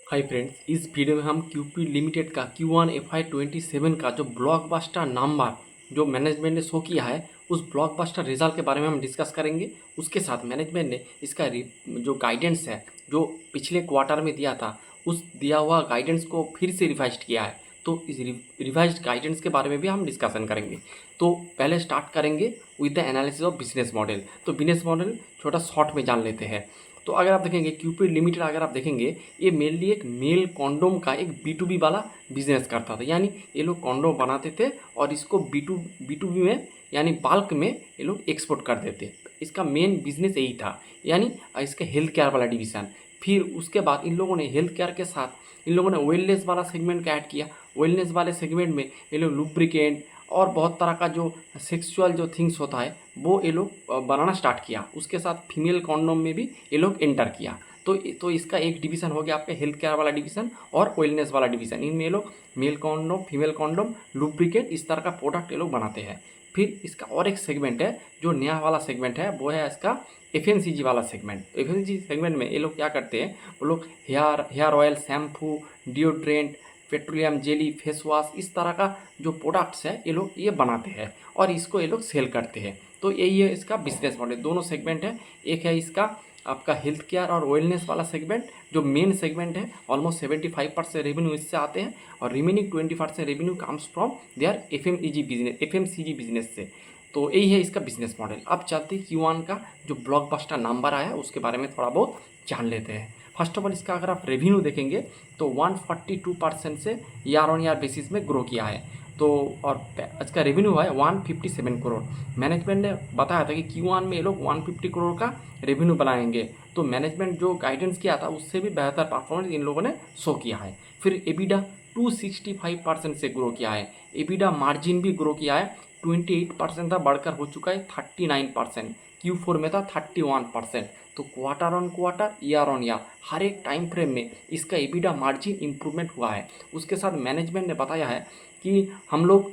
Hi friends, इस video में हम क्यूपी लिमिटेड का Q1 FY27 का जो ब्लॉकबस्टर नंबर जो मैनेजमेंट ने शो किया है उस ब्लॉकबस्टर रिजल्ट के बारे में हम डिस्कस करेंगे। उसके साथ मैनेजमेंट ने इसका जो गाइडेंस है जो पिछले क्वार्टर में दिया था उस दिया हुआ गाइडेंस को फिर से रिवाइज किया है। तो इस रिवाइज्ड गाइडेंस के बारे में भी हम डिस्कशन करेंगे। तो पहले स्टार्ट करेंगे with the analysis of business model. तो बिजनेस मॉडल छोटा शॉर्ट में जान लेते हैं। तो अगर आप देखेंगे क्यूपिड लिमिटेड, अगर आप देखेंगे ये मेनली एक मेल कॉन्डोम का एक B2B वाला बिजनेस करता था। यानी ये लोग कॉन्डोम बनाते थे और इसको B2B में यानी बल्क में ये लोग एक्सपोर्ट कर देते। इसका मेन बिजनेस यही था, यानी इसका हेल्थ केयर वाला डिवीज़न। फिर उसके बाद इन लोगों ने हेल्थ केयर के साथ इन लोगों ने वेलनेस वाला सेगमेंट का ऐड किया। वेलनेस वाले सेगमेंट में ये लोग लुब्रिकेंट और बहुत तरह का जो सेक्सुअल जो थिंग्स होता है वो ये लोग बनाना स्टार्ट किया। उसके साथ फीमेल कॉन्डोम में भी ये लोग एंटर किया। तो इसका एक डिवीज़न हो गया आपका हेल्थ केयर वाला डिवीज़न और वेलनेस वाला डिवीज़न। इनमें ये लोग male condom, female condom, lubricant इस तरह का प्रोडक्ट ये लोग बनाते हैं। फिर इसका और एक सेगमेंट है जो नया वाला सेगमेंट है, वो है इसका FMCG वाला सेगमेंट। FMCG सेगमेंट में ये लोग क्या करते हैं, वो लोग hair oil, shampoo, deodorant, petroleum jelly, face wash इस तरह का जो प्रोडक्ट्स है ये लोग ये बनाते हैं और इसको ये लोग सेल करते हैं। तो यही है इसका बिजनेस मॉडल। दोनों सेगमेंट है, एक है इसका आपका हेल्थ केयर और वेलनेस वाला सेगमेंट जो मेन सेगमेंट है। ऑलमोस्ट 75% रेवेन्यू इससे आते हैं और remaining 20% revenue comes from their FMCG business से। तो यही है इसका बिजनेस मॉडल। अब चलते Q1 का जो ब्लॉकबस्टर नंबर आया उसके बारे में थोड़ा बहुत जान लेते हैं। फर्स्ट ऑफ ऑल इसका अगर आप रेवेन्यू देखेंगे तो 142% से ईयर ऑन ईयर बेसिस में ग्रो किया है। तो और इसका रेवेन्यू है 157 करोड़। मैनेजमेंट ने बताया था कि Q1 में ये लोग 150 करोड़ का रेवेन्यू बनाएंगे। तो मैनेजमेंट जो गाइडेंस किया था उससे भी बेहतर परफॉर्मेंस इन लोगों ने शो किया है। फिर एबिडा 265% से ग्रो किया है। एबिडा मार्जिन भी ग्रो किया है, 28% था बढ़कर हो चुका है 39%। Q4 में था 31%। तो quarter on quarter, year on year हर एक टाइम फ्रेम में इसका एबिडा मार्जिन इंप्रूवमेंट हुआ है। उसके साथ मैनेजमेंट ने बताया है कि हम लोग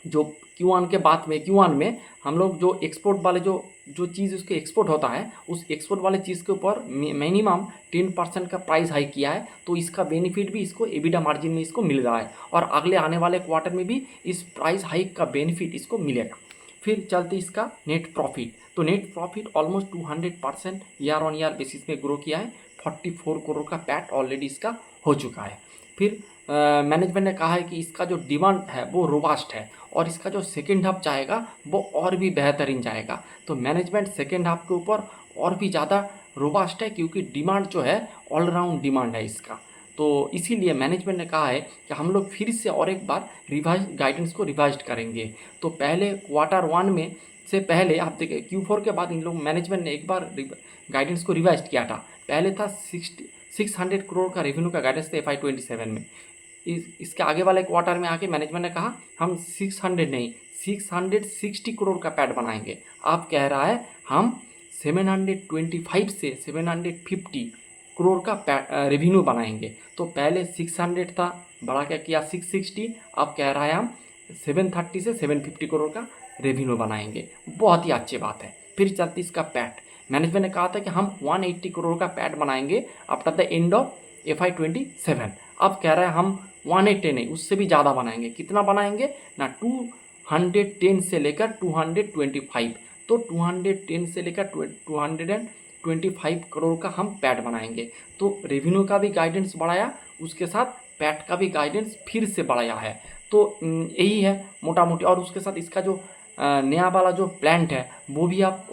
जो Q1 में हम लोग जो एक्सपोर्ट वाले जो चीज़ उसके एक्सपोर्ट होता है उस एक्सपोर्ट वाले चीज़ के ऊपर मिनिमम 10% का प्राइस हाइक किया है। तो इसका बेनिफिट भी इसको एबिडा मार्जिन में इसको मिल रहा है और अगले आने वाले क्वार्टर में भी इस प्राइस हाइक का बेनिफिट इसको मिलेगा। फिर चलते इसका नेट प्रॉफिट। तो net profit almost 200% year on year basis में ग्रो किया है। 44 करोड़ का पैट ऑलरेडी इसका हो चुका है। फिर मैनेजमेंट ने कहा है कि इसका जो डिमांड है वो रोबास्ट है और इसका जो सेकेंड हाफ जाएगा वो और भी बेहतरीन जाएगा। तो मैनेजमेंट सेकेंड हाफ के ऊपर और भी ज़्यादा रोबास्ट है क्योंकि डिमांड जो है ऑलराउंड डिमांड है इसका। तो इसीलिए मैनेजमेंट ने कहा है कि हम लोग फिर से और एक बार रिवाइज गाइडेंस को रिवाइज करेंगे। तो पहले क्वार्टर 1 में से पहले आप देखिए Q4 के बाद इन लोग मैनेजमेंट ने एक बार गाइडेंस को रिवाइज किया था। पहले था 600 करोड़ का रेवेन्यू का गाइडेंस था FY27 में। इसके आगे वाले क्वार्टर में आके मैनेजमेंट ने कहा हम 600 नहीं 660 करोड़ का पैट बनाएंगे। आप कह रहा है हम 725 से 750 करोड़ का रेवेन्यू बनाएंगे। तो पहले 600 था, बढ़ा क्या किया 660, अब कह रहा है हम 730 से 750 करोड़ का रेवेन्यू बनाएंगे। बहुत ही अच्छी बात है। फिर चलती इसका पैट। मैनेजमेंट ने कहा था कि हम 180 करोड़ का पैट बनाएंगे after the end of FY27। अब कह रहा है हम 180 नहीं उससे भी ज़्यादा बनाएंगे। कितना बनाएंगे ना 210 से लेकर 225। तो 210 से लेकर 225 करोड़ का हम पैट बनाएंगे। तो रेवेन्यू का भी गाइडेंस बढ़ाया, उसके साथ पैट का भी गाइडेंस फिर से बढ़ाया है। तो यही है मोटा मोटी। और उसके साथ इसका जो नया वाला जो प्लांट है वो भी आप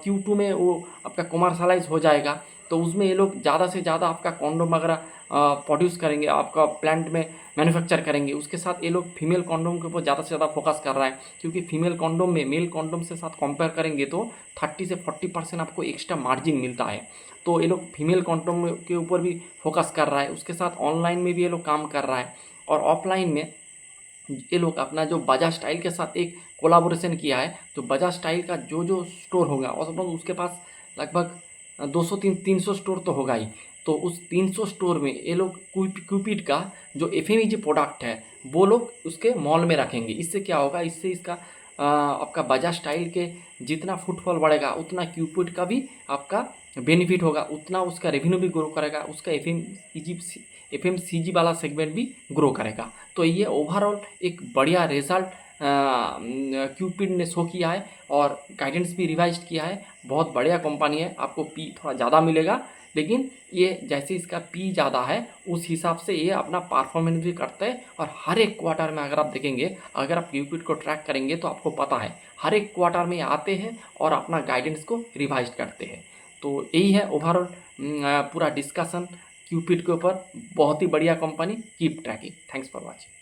Q2 में वो आपका कमर्शलाइज हो जाएगा। तो उसमें ये लोग ज़्यादा से ज़्यादा आपका कॉन्डोम वगैरह प्रोड्यूस करेंगे, आपका प्लांट में मैन्युफैक्चर करेंगे। उसके साथ ये लोग फीमेल कॉन्डोम के ऊपर ज़्यादा से ज़्यादा फोकस कर रहा है क्योंकि फीमेल कॉन्डोम में मेल कॉन्डोम से साथ कंपेयर करेंगे तो 30 से 40% आपको एक्स्ट्रा मार्जिन मिलता है। तो ये लोग फीमेल कॉन्डोम के ऊपर भी फोकस कर रहा है। उसके साथ ऑनलाइन में भी ये लोग काम कर रहा है और ऑफलाइन में ये लोग अपना जो बजाज स्टाइल के साथ एक कोलाबोरेशन किया है। तो बजाज स्टाइल का जो जो स्टोर होगा और उसके पास लगभग 200-300 स्टोर तो होगा ही। तो उस 300 स्टोर में ये लोग क्यूपिड का जो FMEG प्रोडक्ट है वो लोग उसके मॉल में रखेंगे। इससे क्या होगा, इससे इसका आपका बजाज स्टाइल के जितना फुटफॉल बढ़ेगा उतना क्यूपिड का भी आपका बेनिफिट होगा उतना उसका रेवेन्यू भी ग्रो करेगा, उसका एफएमसीजी वाला सेगमेंट भी ग्रो करेगा। तो ये ओवरऑल एक बढ़िया रिजल्ट क्यूपिड ने शो किया है और गाइडेंस भी रिवाइज किया है। बहुत बढ़िया कंपनी है, आपको पी थोड़ा ज़्यादा मिलेगा, लेकिन ये जैसे इसका पी ज़्यादा है उस हिसाब से ये अपना परफॉर्मेंस भी करता है। और हर एक क्वार्टर में अगर आप देखेंगे, अगर आप क्यूपिड को ट्रैक करेंगे तो आपको पता है हर एक क्वार्टर में आते हैं और अपना गाइडेंस को रिवाइज करते हैं। तो यही है ओवरऑल पूरा डिस्कशन क्यूपिड के ऊपर। बहुत ही बढ़िया company, keep trekking. Thanks for watching.